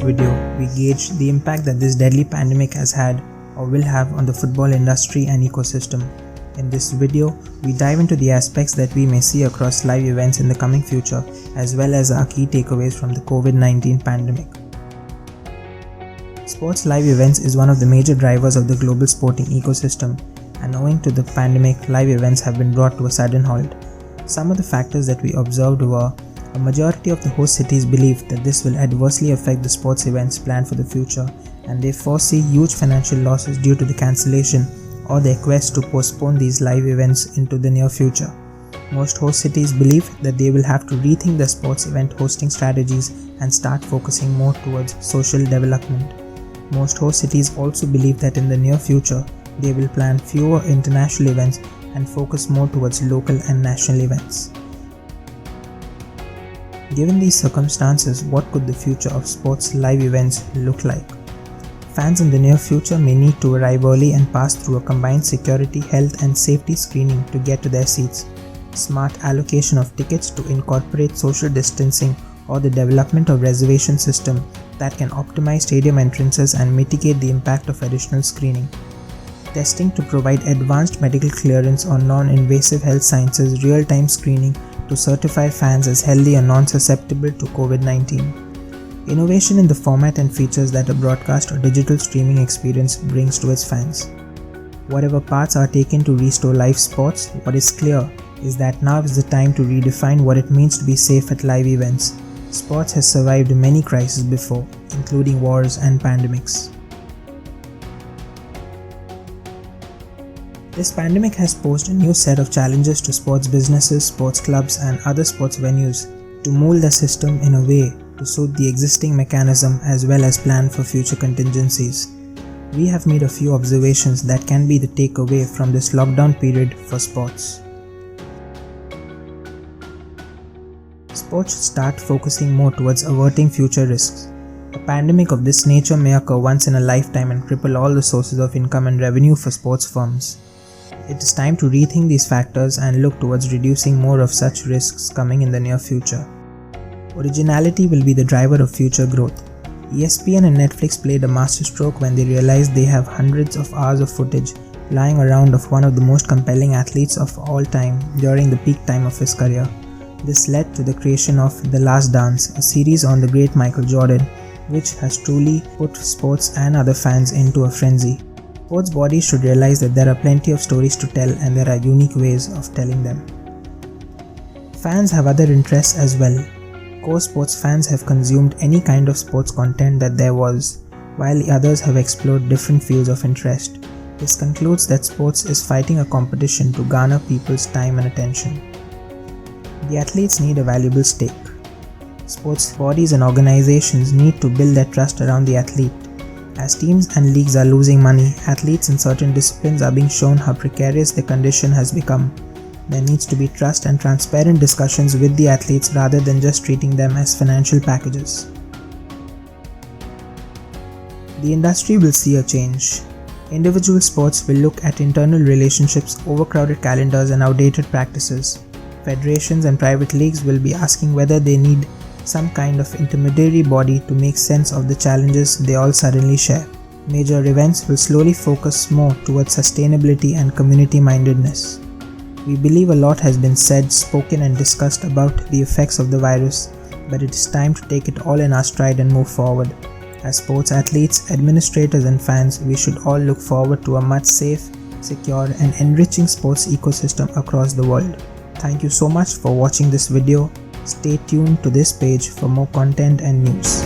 video, we gauge the impact that this deadly pandemic has had or will have on the football industry and ecosystem. In this video, we dive into the aspects that we may see across live events in the coming future, as well as our key takeaways from the COVID-19 pandemic. Sports live events is one of the major drivers of the global sporting ecosystem, and owing to the pandemic, live events have been brought to a sudden halt. Some of the factors that we observed were: a majority of the host cities believe that this will adversely affect the sports events planned for the future, and they foresee huge financial losses due to the cancellation or the request to postpone these live events into the near future. Most host cities believe that they will have to rethink their sports event hosting strategies and start focusing more towards social development. Most host cities also believe that in the near future, they will plan fewer international events and focus more towards local and national events. Given these circumstances, what could the future of sports live events look like? Fans in the near future may need to arrive early and pass through a combined security, health and safety screening to get to their seats. Smart allocation of tickets to incorporate social distancing, or the development of reservation system that can optimize stadium entrances and mitigate the impact of additional screening. Testing to provide advanced medical clearance or non-invasive health sciences real-time screening to certify fans as healthy and non-susceptible to COVID-19. Innovation in the format and features that a broadcast or digital streaming experience brings to its fans. Whatever paths are taken to restore live sports, what is clear is that now is the time to redefine what it means to be safe at live events. Sports has survived many crises before, including wars and pandemics. This pandemic has posed a new set of challenges to sports businesses, sports clubs and other sports venues to mold the system in a way to suit the existing mechanism as well as plan for future contingencies. We have made a few observations that can be the takeaway from this lockdown period for sports. Sports should start focusing more towards averting future risks. A pandemic of this nature may occur once in a lifetime and cripple all the sources of income and revenue for sports firms. It is time to rethink these factors and look towards reducing more of such risks coming in the near future. Originality will be the driver of future growth. ESPN and Netflix played a masterstroke when they realized they have hundreds of hours of footage lying around of one of the most compelling athletes of all time during the peak time of his career. This led to the creation of The Last Dance, a series on the great Michael Jordan, which has truly put sports and other fans into a frenzy. Sports bodies should realize that there are plenty of stories to tell and there are unique ways of telling them. Fans have other interests as well. Core sports fans have consumed any kind of sports content that there was, while the others have explored different fields of interest. This concludes that sports is fighting a competition to garner people's time and attention. The athletes need a valuable stake. Sports bodies and organizations need to build their trust around the athlete. As teams and leagues are losing money, athletes in certain disciplines are being shown how precarious their condition has become. There needs to be trust and transparent discussions with the athletes rather than just treating them as financial packages. The industry will see a change. Individual sports will look at internal relationships, overcrowded calendars and outdated practices. Federations and private leagues will be asking whether they need some kind of intermediary body to make sense of the challenges they all suddenly share. Major events will slowly focus more towards sustainability and community-mindedness. We believe a lot has been said, spoken and discussed about the effects of the virus, but it is time to take it all in our stride and move forward. As sports athletes, administrators and fans, we should all look forward to a much safe, secure and enriching sports ecosystem across the world. Thank you so much for watching this video. Stay tuned to this page for more content and news.